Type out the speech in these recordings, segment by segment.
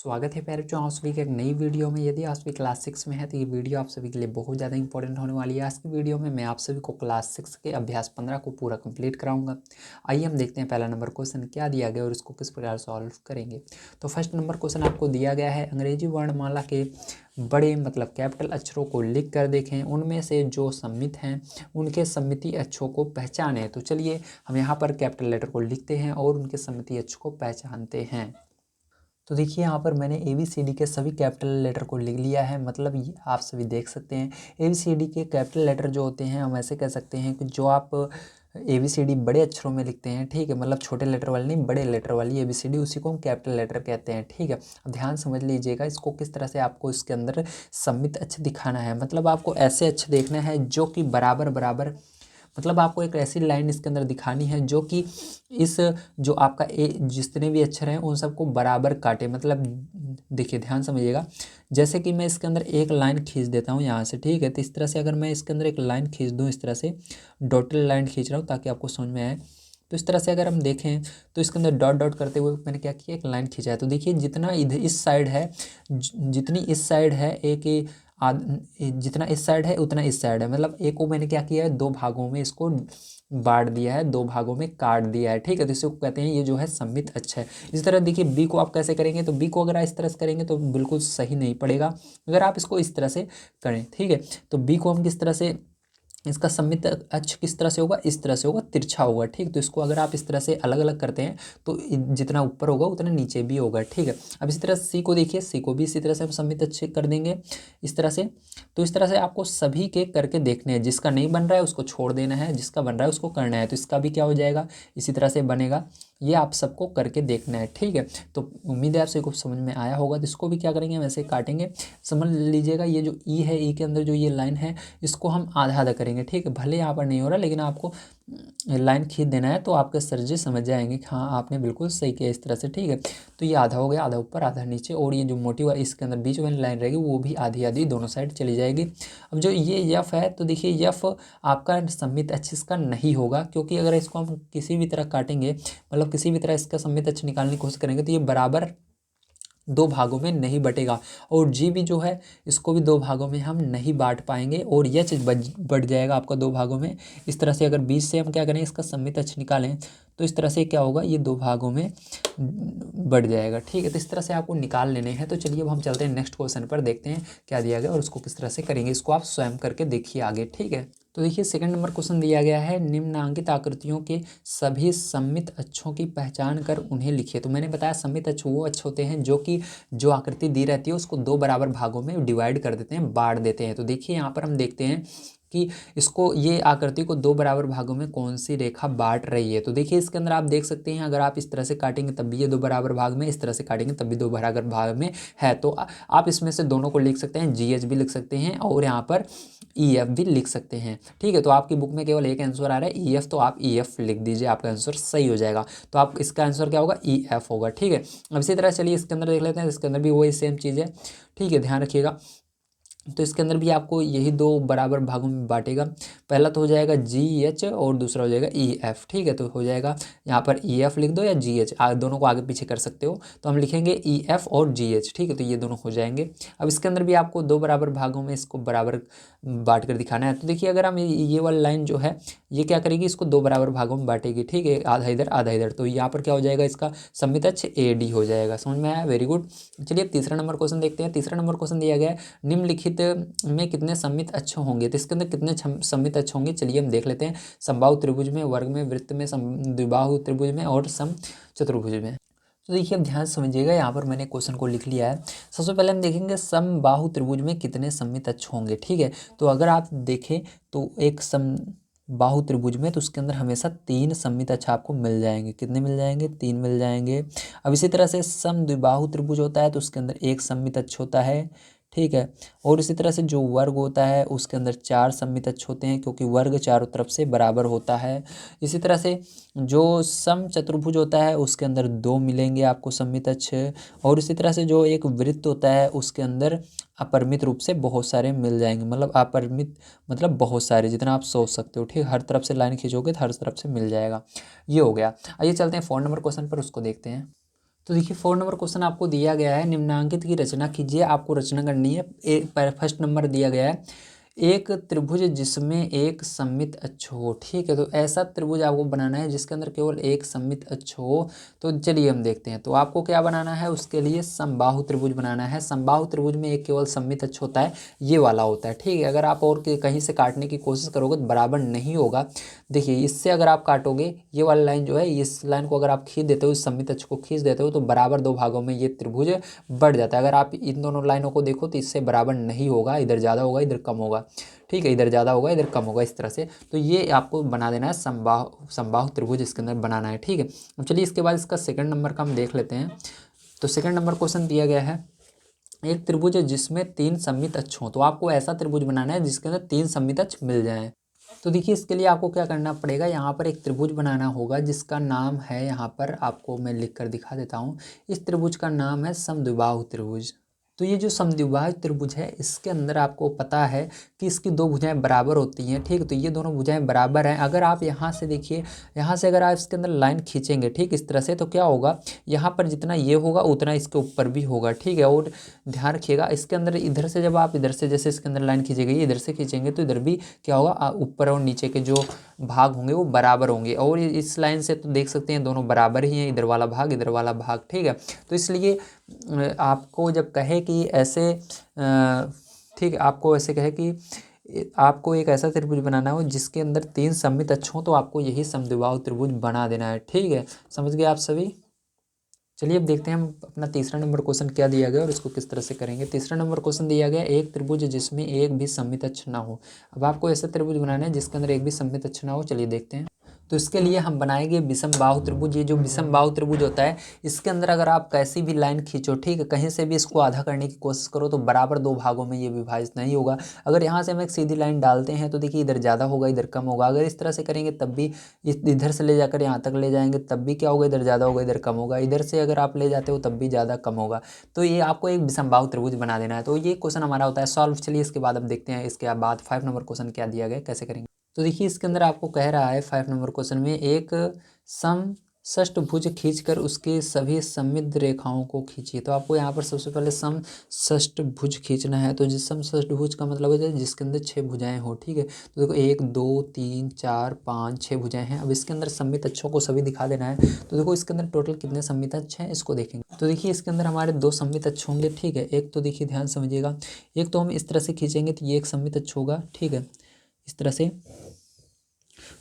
स्वागत है प्यारे बच्चों, आप सभी के एक नई वीडियो में। यदि आप सभी क्लास 6 में है तो ये वीडियो आप सभी के लिए बहुत ज़्यादा इंपॉर्टेंट होने वाली है। आज की वीडियो में मैं आप सभी को क्लास 6 के अभ्यास 15 को पूरा कंप्लीट कराऊंगा। आइए हम देखते हैं पहला नंबर क्वेश्चन क्या दिया गया और इसको किस प्रकार सॉल्व करेंगे। तो फर्स्ट नंबर क्वेश्चन आपको दिया गया है, अंग्रेजी वर्णमाला के बड़े मतलब कैपिटल अक्षरों को लिख कर देखें, उनमें से जो सम्मित हैं उनके सम्मिति अक्षरों को पहचानें। तो चलिए हम यहाँ पर कैपिटल लेटर को लिखते हैं और उनके सम्मिति अक्षरों को पहचानते हैं। तो देखिए यहाँ पर मैंने ABCD के सभी कैपिटल लेटर को लिख लिया है। मतलब ये आप सभी देख सकते हैं ABCD के कैपिटल लेटर जो होते हैं, हम ऐसे कह सकते हैं कि जो आप ABCD बड़े अक्षरों में लिखते हैं, ठीक है, मतलब छोटे लेटर वाली नहीं, बड़े लेटर वाली ABCD, उसी को हम कैपिटल लेटर कहते हैं, ठीक है। अब ध्यान समझ लीजिएगा इसको, किस तरह से आपको इसके अंदर सम्मित अक्षर दिखाना है। मतलब आपको ऐसे अक्षर देखना है जो कि बराबर बराबर, मतलब आपको एक ऐसी लाइन इसके अंदर दिखानी है जो कि इस जो आपका जितने भी अक्षर हैं उन सबको बराबर काटे। मतलब देखिए ध्यान समझिएगा, जैसे कि मैं इसके अंदर एक लाइन खींच देता हूँ यहाँ से, ठीक है। तो इस तरह से अगर मैं इसके अंदर एक लाइन खींच दूँ, इस तरह से डॉटेड लाइन खींच रहा हूँ ताकि आपको समझ में आए। तो इस तरह से अगर हम देखें तो इसके अंदर डॉट डॉट करते हुए मैंने क्या किया, एक लाइन खींचा है। तो देखिए जितना इधर इस साइड है, जितनी इस साइड है एक जितना इस साइड है उतना इस साइड है। मतलब एक को मैंने क्या किया है, दो भागों में इसको बांट दिया है, दो भागों में काट दिया है, ठीक है। तो इसे कहते हैं ये जो है सम्मित अक्षर है। इसी तरह देखिए बी को आप कैसे करेंगे, तो बी को अगर आप इस तरह से करेंगे तो बिल्कुल सही नहीं पड़ेगा। अगर आप इसको इस तरह से करें, ठीक है, तो बी को हम किस तरह से, इसका सम्मित अक्ष किस तरह से होगा, इस तरह से होगा, तिरछा होगा, ठीक। तो इसको अगर आप इस तरह से अलग अलग करते हैं तो जितना ऊपर होगा उतना नीचे भी होगा, ठीक है। अब इसी तरह सी को देखिए, सी को भी इसी तरह से हम सम्मित अक्ष कर देंगे इस तरह से। तो इस तरह से आपको सभी के करके देखने हैं, जिसका नहीं बन रहा है उसको छोड़ देना है, जिसका बन रहा है उसको करना है। तो इसका भी क्या हो जाएगा, इसी तरह से बनेगा। ये आप सबको करके देखना है, ठीक है। तो उम्मीद है आप सभी को समझ में आया होगा। तो इसको भी क्या करेंगे, वैसे काटेंगे। समझ लीजिएगा ये जो ई है, ई के अंदर जो ये लाइन है इसको हम आधा आधा करेंगे, ठीक है। भले यहाँ पर नहीं हो रहा लेकिन आपको लाइन खींच देना है तो आपके सर जी समझ जाएंगे कि हाँ आपने बिल्कुल सही किया इस तरह से, ठीक है। तो ये आधा हो गया, आधा ऊपर आधा नीचे, और ये जो मोटी वाली इसके अंदर बीच वाली लाइन रहेगी वो भी आधी आधी दोनों साइड चली जाएगी। अब जो ये यफ है, तो देखिए यफ आपका सम्मित अक्ष इसका नहीं होगा, क्योंकि अगर इसको हम किसी भी तरह काटेंगे, मतलब किसी भी तरह इसका सम्मित अक्ष निकालने की कोशिश करेंगे तो ये बराबर दो भागों में नहीं बटेगा। और जी भी जो है इसको भी दो भागों में हम नहीं बांट पाएंगे, और यह चीज़ बढ़ जाएगा आपका दो भागों में। इस तरह से अगर बीच से हम क्या करें, इसका सम्मित अक्ष निकालें तो इस तरह से क्या होगा, ये दो भागों में बढ़ जाएगा, ठीक है। तो इस तरह से आपको निकाल लेने हैं। तो चलिए अब हम चलते हैं नेक्स्ट क्वेश्चन पर, देखते हैं क्या दिया गया और उसको किस तरह से करेंगे। इसको आप स्वयं करके देखिए आगे, ठीक है। तो देखिए सेकंड नंबर क्वेश्चन दिया गया है, निम्नांकित आकृतियों के सभी सम्मित अक्षों की पहचान कर उन्हें लिखिए। तो मैंने बताया सम्मित अक्ष वो अक्ष होते हैं जो कि जो आकृति दी रहती है उसको दो बराबर भागों में डिवाइड कर देते हैं, बांट देते हैं। तो देखिए यहाँ पर हम देखते हैं कि इसको, ये आकृति को दो बराबर भागों में कौन सी रेखा बांट रही है। तो देखिए इसके अंदर आप देख सकते हैं, अगर आप इस तरह से काटेंगे तब भी ये दो बराबर भाग में, इस तरह से काटेंगे तब भी दो बराबर भाग में है। तो आप इसमें से दोनों को लिख सकते हैं, GH भी लिख सकते हैं और यहाँ पर EF भी लिख सकते हैं, ठीक है। तो आपकी बुक में केवल एक आंसर आ रहा है EF, तो आप EF लिख दीजिए, आपका आंसर सही हो जाएगा। तो आप इसका आंसर क्या होगा, EF होगा, ठीक है। अब इसी तरह चलिए इसके अंदर देख लेते हैं, इसके अंदर भी वही सेम चीज़ है, ठीक है, ध्यान रखिएगा। तो इसके अंदर भी आपको यही दो बराबर भागों में बांटेगा। पहला तो हो जाएगा GH और दूसरा हो जाएगा EF, ठीक है। तो हो जाएगा यहाँ पर EF लिख दो या GH, दोनों को आगे पीछे कर सकते हो। तो हम लिखेंगे EF और GH, ठीक है। तो ये दोनों हो जाएंगे। अब इसके अंदर भी आपको दो बराबर भागों में इसको बराबर बांट कर दिखाना है। तो देखिए अगर हम ये वाली लाइन जो है ये क्या करेगी, इसको दो बराबर भागों में बांटेगी, ठीक है, आधा इधर आधा इधर। तो यहाँ पर क्या हो जाएगा, इसका सम्मित अक्ष AD हो जाएगा। समझ में आया, वेरी गुड। चलिए अब तीसरा नंबर क्वेश्चन देखते हैं। तीसरा नंबर क्वेश्चन दिया गया है, निम्नलिखित में कितने सम्मित अक्ष होंगे। तो इसके अंदर कितने सम्मित अक्ष होंगे, चलिए हम देख लेते हैं। समबाहु त्रिभुज में, वर्ग में, वृत्त में, द्विबाहु त्रिभुज में और सम चतुर्भुज में। तो देखिए अब ध्यान समझिएगा, यहाँ पर मैंने क्वेश्चन को लिख लिया है। सबसे पहले हम देखेंगे समबाहु त्रिभुज में कितने सम्मित अक्ष होंगे, ठीक है। तो अगर आप देखें तो एक बाहु त्रिभुज में, तो उसके अंदर हमेशा तीन सम्मित अक्ष आपको मिल जाएंगे। कितने मिल जाएंगे, तीन मिल जाएंगे। अब इसी तरह से सम द्विबाहु त्रिभुज होता है तो उसके अंदर एक सम्मित अक्ष होता है, ठीक है। और इसी तरह से जो वर्ग होता है उसके अंदर चार सम्मित अक्ष होते हैं, क्योंकि वर्ग चारों तरफ से बराबर होता है। इसी तरह से जो सम चतुर्भुज होता है उसके अंदर दो मिलेंगे आपको सम्मित अक्ष। और इसी तरह से जो एक वृत्त होता है उसके अंदर अपरिमित रूप से बहुत सारे मिल जाएंगे। मतलब अपरिमित मतलब बहुत सारे, जितना आप सोच सकते हो, ठीक। हर तरफ से लाइन खींचोगे तो हर तरफ से मिल जाएगा। ये हो गया। आइए चलते हैं 4 नंबर क्वेश्चन पर, उसको देखते हैं। तो देखिए 4 नंबर क्वेश्चन आपको दिया गया है, निम्नांकित की रचना कीजिए। आपको रचना करनी है। फर्स्ट नंबर दिया गया है, एक त्रिभुज जिसमें एक सममित अक्ष हो। ठीक है, तो ऐसा त्रिभुज आपको बनाना है जिसके अंदर केवल एक सममित अक्ष हो। तो चलिए हम देखते हैं। तो आपको क्या बनाना है, उसके लिए समबाहु त्रिभुज बनाना है। समबाहु त्रिभुज में एक केवल सममित अक्ष होता है, ये वाला होता है। ठीक है, अगर आप और कहीं से काटने की कोशिश करोगे तो बराबर नहीं होगा। देखिए इससे अगर आप काटोगे, ये वाला लाइन जो है, इस लाइन को अगर आप खींच देते हो, इस सममित अक्ष को खींच देते हो, तो बराबर दो भागों में ये त्रिभुज बढ़ जाता है। अगर आप इन दोनों लाइनों को देखो तो इससे बराबर नहीं होगा, इधर ज़्यादा होगा इधर कम होगा। ठीक है, इधर ज़्यादा होगा इधर कम होगा, इस तरह से। तो ये आपको बना देना है समबाहु त्रिभुज, इसके अंदर बनाना है। ठीक है, अब चलिए इसके बाद इसका सेकंड नंबर का हम देख लेते हैं। तो सेकंड नंबर क्वेश्चन दिया गया है, एक त्रिभुज है जिसमें तीन सममित अक्ष हों। तो आपको ऐसा त्रिभुज बनाना है जिसके अंदर तीन सममित अक्ष मिल जाएं। तो देखिए इसके लिए आपको क्या करना पड़ेगा, यहाँ पर एक त्रिभुज बनाना होगा जिसका नाम है, यहाँ पर आपको मैं लिख कर दिखा देता हूँ। इस त्रिभुज का नाम है समद्विबाहु त्रिभुज। तो ये जो समद्विबाहु त्रिभुज है, इसके अंदर आपको पता है कि इसकी दो भुजाएं बराबर होती हैं। ठीक है, तो ये दोनों भुजाएं बराबर हैं। अगर आप यहाँ से देखिए, यहाँ से अगर आप इसके अंदर लाइन खींचेंगे, ठीक इस तरह से, तो क्या होगा, यहाँ पर जितना ये होगा उतना इसके ऊपर भी होगा। ठीक है, और ध्यान रखिएगा इसके अंदर, इधर से जब आप इधर से जैसे इसके अंदर लाइन खींची गई, इधर से खींचेंगे तो इधर भी क्या होगा, ऊपर और नीचे के जो भाग होंगे वो बराबर होंगे। और इस लाइन से तो देख सकते हैं दोनों बराबर ही हैं, इधर वाला भाग इधर वाला भाग। ठीक है, तो इसलिए आपको जब कहे कि ऐसे ठीक है, आपको ऐसे कहे कि आपको एक ऐसा त्रिभुज बनाना हो जिसके अंदर तीन सममित अक्ष हों, तो आपको यही समद्विबाहु त्रिभुज बना देना है। ठीक है, समझ गए आप सभी। चलिए अब देखते हैं हम अपना तीसरा नंबर क्वेश्चन क्या दिया गया और इसको किस तरह से करेंगे। तीसरा नंबर क्वेश्चन दिया गया, एक त्रिभुज जिसमें एक भी सममित अक्ष ना हो। अब आपको ऐसा त्रिभुज बनाना है जिसके अंदर एक भी सममित अक्ष ना हो। चलिए देखते हैं। तो इसके लिए हम बनाएंगे विषम बाहु त्रिभुज। ये जो विषम बाहु त्रिभुज होता है, इसके अंदर अगर आप कैसी भी लाइन खींचो, ठीक है, कहीं से भी इसको आधा करने की कोशिश करो, तो बराबर दो भागों में ये विभाजित नहीं होगा। अगर यहाँ से हम एक सीधी लाइन डालते हैं तो देखिए इधर ज़्यादा होगा इधर कम होगा। अगर इस तरह से करेंगे तब भी, इधर से ले जाकर यहाँ तक ले जाएंगे तब भी क्या होगा, इधर ज़्यादा होगा इधर कम होगा। इधर से अगर आप ले जाते हो तब भी ज़्यादा कम होगा। तो ये आपको एक विषमबाहु त्रिभुज बना देना है। तो ये क्वेश्चन हमारा होता है सॉल्व। चलिए इसके बाद अब देखते हैं इसके बाद 5 नंबर क्वेश्चन क्या दिया गया, कैसे करेंगे। तो देखिए इसके अंदर आपको कह रहा है 5 नंबर क्वेश्चन में, एक समषष्ठभुज खींचकर उसके सभी सममित रेखाओं को खींचिए। तो आपको यहाँ पर सबसे पहले समषष्ठभुज खींचना है। तो जिस समषष्ठभुज का मतलब है जिसके अंदर 6 भुजाएं हो। ठीक है, तो देखो 1 2 3 4 5 6 भुजाएं हैं। अब इसके अंदर सममित अक्षों को सभी दिखा देना है। तो देखो इसके अंदर टोटल कितने सममित अक्ष हैं इसको देखेंगे। तो देखिए इसके अंदर हमारे 2 सममित अक्ष होंगे। ठीक है, एक तो देखिए ध्यान समझिएगा, एक तो हम इस तरह से खींचेंगे तो ये एक सममित अक्ष होगा। ठीक है, इस तरह से।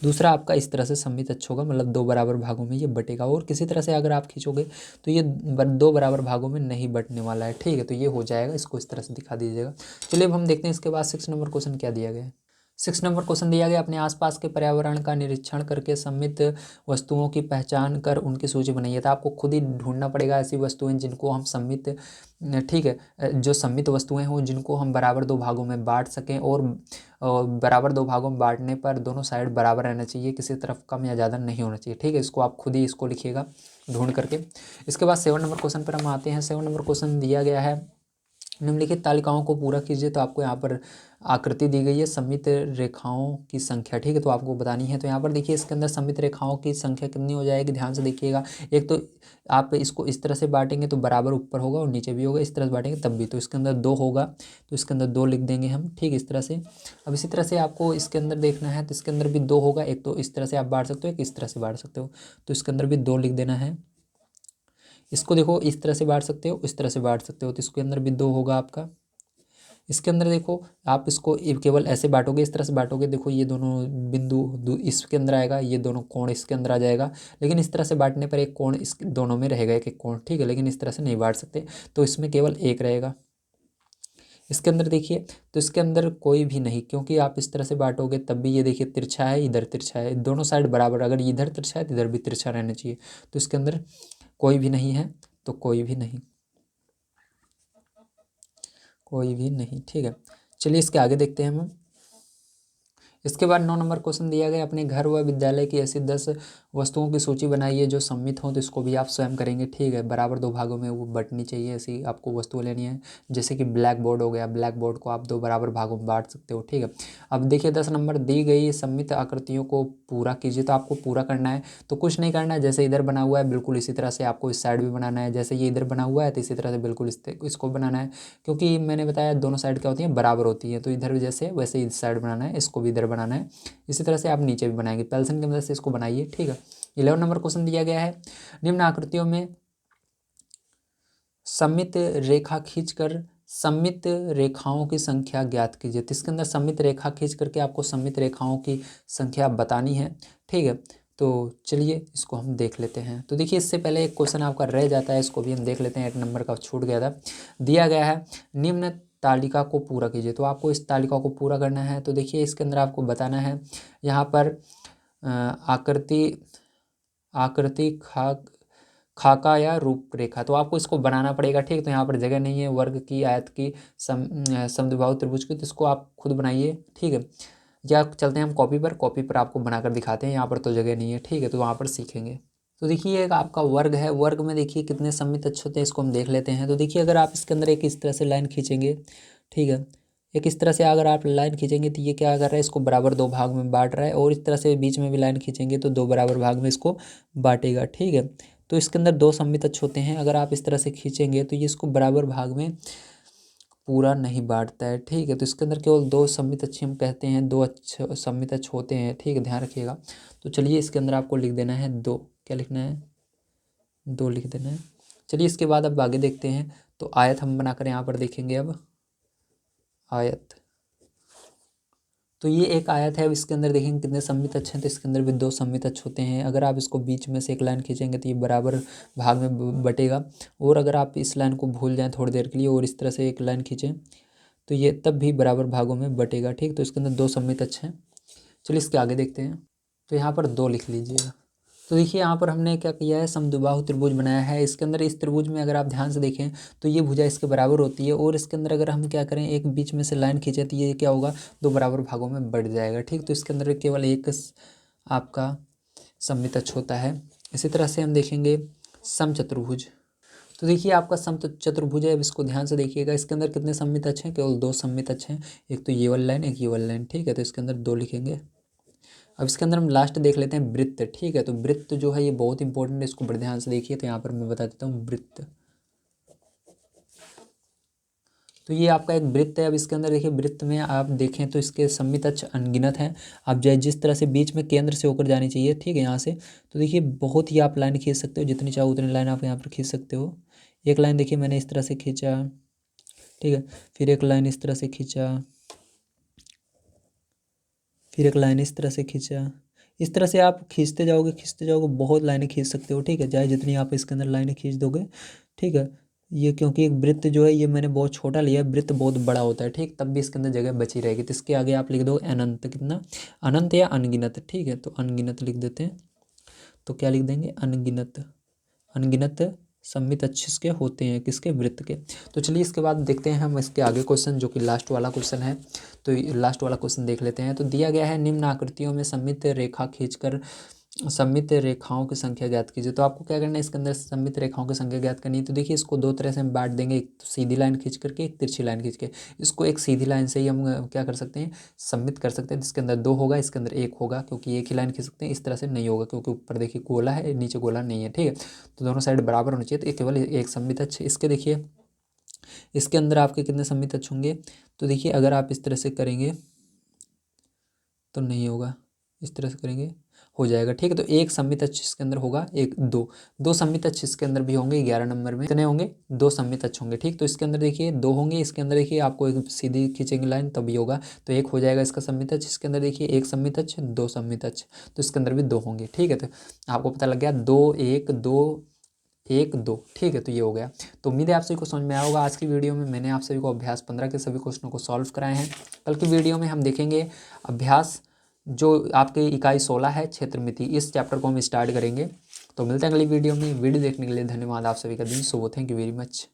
दूसरा आपका इस तरह से सममित अक्ष होगा, मतलब दो बराबर भागों में ये बटेगा। और किसी तरह से अगर आप खींचोगे तो ये दो बराबर भागों में नहीं बटने वाला है। ठीक है, तो ये हो जाएगा, इसको इस तरह से दिखा दीजिएगा। चलिए अब हम देखते हैं इसके बाद 6 नंबर क्वेश्चन क्या दिया गया है। 6 नंबर क्वेश्चन दिया गया, अपने आसपास के पर्यावरण का निरीक्षण करके सममित वस्तुओं की पहचान कर उनकी सूची बनाइए। तो आपको खुद ही ढूंढना पड़ेगा ऐसी वस्तुएं जिनको हम सममित, ठीक है, जो सममित वस्तुएं हों जिनको हम बराबर दो भागों में बांट सकें। और बराबर दो भागों में बांटने पर दोनों साइड बराबर रहना चाहिए, किसी तरफ कम या ज़्यादा नहीं होना चाहिए। ठीक है, इसको आप खुद ही इसको लिखिएगा ढूंढ करके। इसके बाद 7 नंबर क्वेश्चन पर हम आते हैं। 7 नंबर क्वेश्चन दिया गया है, निम्नलिखित तालिकाओं को पूरा कीजिए। तो आपको यहाँ पर आकृति दी गई है, सममित रेखाओं की संख्या। ठीक है, तो आपको बतानी है। तो यहाँ पर देखिए इसके अंदर सममित रेखाओं की संख्या कितनी हो जाएगी, ध्यान से देखिएगा। एक तो आप इसको इस तरह से बांटेंगे तो बराबर ऊपर होगा और नीचे भी होगा, इस तरह से बांटेंगे तब भी। तो इसके अंदर 2 होगा, तो इसके अंदर 2 लिख देंगे हम। ठीक, इस तरह से। अब इसी तरह से आपको इसके अंदर देखना है, तो इसके अंदर भी 2 होगा। एक तो इस तरह से आप बांट सकते हो, एक इस तरह से बांट सकते हो। तो इसके अंदर भी 2 लिख देना है। इसको देखो इस तरह से बांट सकते हो, इस तरह से बांट सकते हो, तो इसके अंदर भी 2 होगा आपका। इसके अंदर देखो आप इसको केवल ऐसे बांटोगे, इस तरह से बांटोगे, देखो ये दोनों बिंदु इसके अंदर आएगा, ये दोनों कोण इसके अंदर आ जाएगा। लेकिन इस तरह से बांटने पर एक कोण इस दोनों में रहेगा, एक एक कोण। ठीक है, लेकिन इस तरह से नहीं बांट सकते, तो इसमें केवल एक रहेगा। इसके अंदर देखिए, तो इसके अंदर कोई भी नहीं, क्योंकि आप इस तरह से बांटोगे तब भी ये देखिए तिरछा है, इधर तिरछा है, दोनों साइड बराबर। अगर इधर तिरछा है तो इधर भी तिरछा रहना चाहिए। तो इसके अंदर कोई भी नहीं है, तो कोई भी नहीं, कोई भी नहीं। ठीक है, चलिए इसके आगे देखते हैं हम। इसके बाद 9 नंबर क्वेश्चन दिया गया, अपने घर व विद्यालय की ऐसी 10 वस्तुओं की सूची बनाइए जो सम्मिलित हों। तो इसको भी आप स्वयं करेंगे, ठीक है। बराबर 2 भागों में वो बंटनी चाहिए, ऐसी आपको वस्तुएं लेनी है। जैसे कि ब्लैक बोर्ड हो गया, ब्लैक बोर्ड को आप 2 बराबर भागों में बांट सकते हो, ठीक है। अब देखिए 10 नंबर, दी गई सम्मिलित आकृतियों को पूरा कीजिए। तो आपको पूरा करना है, तो कुछ नहीं करना है, जैसे इधर बना हुआ है बिल्कुल इसी तरह से आपको इस साइड भी बनाना है। जैसे ये इधर बना हुआ है तो इसी तरह से बिल्कुल इसको बनाना है, क्योंकि मैंने बताया दोनों साइड क्या होती हैं, बराबर होती है। तो इधर भी जैसे वैसे इस साइड बनाना है, इसको भी इधर बनाना है। इसी तरह से आप नीचे भी बनाएंगे, पेंसिल की मदद से इसको बनाइए, ठीक है। 11 नंबर क्वेश्चन दिया गया है, निम्न आकृतियों में सममित रेखा खींचकर सममित रेखाओं की संख्या ज्ञात कीजिए। तो इसके अंदर सममित रेखा खींच करके आपको सममित रेखाओं की संख्या बतानी है, ठीक है। तो चलिए इसको हम देख लेते हैं। तो देखिए इससे पहले एक क्वेश्चन आपका रह जाता है, इसको भी हम देख लेते हैं, 8 नंबर का छूट गया था। दिया गया है, निम्न तालिका को पूरा कीजिए। तो आपको इस तालिका को पूरा करना है। तो देखिए इसके अंदर आपको बताना है, यहाँ पर आकृति आकृति खाका या रूपरेखा, तो आपको इसको बनाना पड़ेगा, ठीक। तो यहाँ पर जगह नहीं है, वर्ग की, आयत की, समद्विबाहु त्रिभुज की, तो इसको आप खुद बनाइए, ठीक है। या चलते हैं हम कॉपी पर आपको बनाकर दिखाते हैं, यहाँ पर तो जगह नहीं है, ठीक है। तो वहाँ पर सीखेंगे। तो देखिए एक आपका वर्ग है, वर्ग में देखिए कितने सममित अक्ष होते हैं, इसको हम देख लेते हैं। तो देखिए अगर आप इसके अंदर एक इस तरह से लाइन खींचेंगे, ठीक है, एक इस तरह से अगर आप लाइन खींचेंगे तो ये क्या कर रहा है, इसको बराबर 2 भाग में बांट रहा है। और इस तरह से बीच में भी लाइन खींचेंगे तो 2 बराबर भाग में इसको बांटेगा, ठीक है। तो इसके अंदर 2 सममित अक्ष होते हैं, अगर आप इस तरह से खींचेंगे तो ये इसको बराबर भाग में पूरा नहीं बांटता है, ठीक है। तो इसके अंदर केवल 2 सममित अक्ष हम कहते हैं, 2 अक्ष सममित अक्ष होते हैं, ठीक है, ध्यान रखिएगा। तो चलिए इसके अंदर आपको लिख देना है 2, क्या लिखना है, 2 लिख देना है। चलिए इसके बाद अब आगे देखते हैं। तो आयत हम बनाकर यहाँ पर देखेंगे, अब आयत, तो ये एक आयत है। अब इसके अंदर देखेंगे कितने सममित अक्ष हैं, तो इसके अंदर भी 2 सममित अक्ष होते हैं। अगर आप इसको बीच में से एक लाइन खींचेंगे तो ये बराबर भाग में बटेगा। और अगर आप इस लाइन को भूल जाएं थोड़ी देर के लिए और इस तरह से एक लाइन खींचें तो ये तब भी बराबर भागों में बटेगा, ठीक। तो इसके अंदर 2 सममित अक्ष हैं। चलिए इसके आगे देखते हैं। तो यहाँ पर 2 लिख लीजिएगा। तो देखिए यहाँ पर हमने क्या किया है, समद्विबाहु त्रिभुज बनाया है। इसके अंदर इस त्रिभुज में अगर आप ध्यान से देखें तो ये भुजा इसके बराबर होती है। और इसके अंदर अगर हम क्या करें, एक बीच में से लाइन खींचे तो ये क्या होगा, 2 बराबर भागों में बढ़ जाएगा, ठीक। तो इसके अंदर केवल एक आपका सममित अक्ष होता है। इसी तरह से हम देखेंगे समचतुर्भुज। तो देखिए आपका समचतुर्भुज है, अब इसको ध्यान से देखिएगा। इसके अंदर कितने सममित अक्ष हैं, केवल 2 सममित अक्ष हैं, एक तो ये वाली लाइन, एक ये वाली लाइन, ठीक है। तो इसके अंदर 2 लिखेंगे। अब इसके अंदर हम लास्ट देख लेते हैं वृत्त, ठीक है। तो वृत्त जो है ये बहुत इंपॉर्टेंट है, इसको बड़े ध्यान से देखिए। तो यहाँ पर मैं बता देता हूँ वृत्त, तो ये आपका एक वृत्त है। अब इसके अंदर देखिए वृत्त में आप देखें तो इसके सममित अक्ष अनगिनत हैं। आप चाहे जिस तरह से बीच में केंद्र से होकर जानी चाहिए, ठीक है, यहाँ से। तो देखिए बहुत ही आप लाइन खींच सकते हो, जितनी चाहो उतनी लाइन आप यहाँ पर खींच सकते हो। एक लाइन देखिए मैंने इस तरह से खींचा, ठीक है, फिर एक लाइन इस तरह से खींचा, फिर एक लाइन इस तरह से खींचा। इस तरह से आप खींचते जाओगे, बहुत लाइनें खींच सकते हो, ठीक है, चाहे जितनी आप इसके अंदर लाइनें खींच दोगे, ठीक है। ये क्योंकि एक वृत्त जो है ये मैंने बहुत छोटा लिया है, वृत्त बहुत बड़ा होता है, ठीक, तब भी इसके अंदर जगह बची रहेगी। तो इसके आगे आप लिख दो अनंत, कितना, अनंत या अनगिनत, ठीक है। तो अनगिनत लिख देते हैं। तो क्या लिख देंगे, अनगिनत, अनगिनत सममित अक्ष के होते हैं, किसके, वृत्त के। तो चलिए इसके बाद देखते हैं हम इसके आगे क्वेश्चन, जो कि लास्ट वाला क्वेश्चन है। तो लास्ट वाला क्वेश्चन देख लेते हैं। तो दिया गया है, निम्न आकृतियों में सममित रेखा खींचकर सममित रेखाओं की संख्या ज्ञात कीजिए। तो आपको क्या करना है, इसके अंदर सममित रेखाओं की संख्या ज्ञात करनी है। तो देखिए इसको 2 तरह से हम बांट देंगे, एक तो सीधी लाइन खींच करके, एक तिरछी लाइन खींच के। इसको एक सीधी लाइन से ही हम क्या कर सकते हैं, सममित कर सकते हैं। इसके अंदर 2 होगा, इसके अंदर 1 होगा, क्योंकि एक ही लाइन खींच सकते हैं। इस तरह से नहीं होगा, क्योंकि ऊपर देखिए गोला है, नीचे गोला नहीं है, ठीक है। तो दोनों साइड बराबर होनी चाहिए, तो ये केवल एक सममित अक्ष। इसके देखिए इसके अंदर आपके कितने सममित अक्ष होंगे। तो देखिए अगर आप इस तरह से करेंगे तो नहीं होगा, इस तरह से करेंगे हो जाएगा, ठीक है। तो एक सममित अक्ष इसके अंदर होगा, एक दो सममित अक्ष इसके अंदर भी होंगे। 11 नंबर में कितने होंगे, 2 सममित अक्ष होंगे, ठीक। तो इसके अंदर देखिए 2 होंगे, इसके अंदर देखिए आपको एक सीधी खींचेंगे लाइन तभी होगा, तो 1 हो जाएगा इसका सममित अक्ष। इसके अंदर देखिए 1 सममित अक्ष, 2 सममित अक्ष, तो इसके अंदर भी 2 होंगे, ठीक है। तो आपको पता लग गया, 2 1 2 1 2, ठीक है। तो ये हो गया। तो उम्मीद है आप सभी को समझ में आया होगा। आज की वीडियो में मैंने आप सभी को अभ्यास 15 के सभी क्वेश्चनों को सॉल्व कराए हैं। कल की वीडियो में हम देखेंगे अभ्यास जो आपके इकाई 16 है, क्षेत्रमिति, इस चैप्टर को हम स्टार्ट करेंगे। तो मिलते हैं अगली वीडियो में। वीडियो देखने के लिए धन्यवाद। आप सभी का दिन शुभ हो। Thank you very much.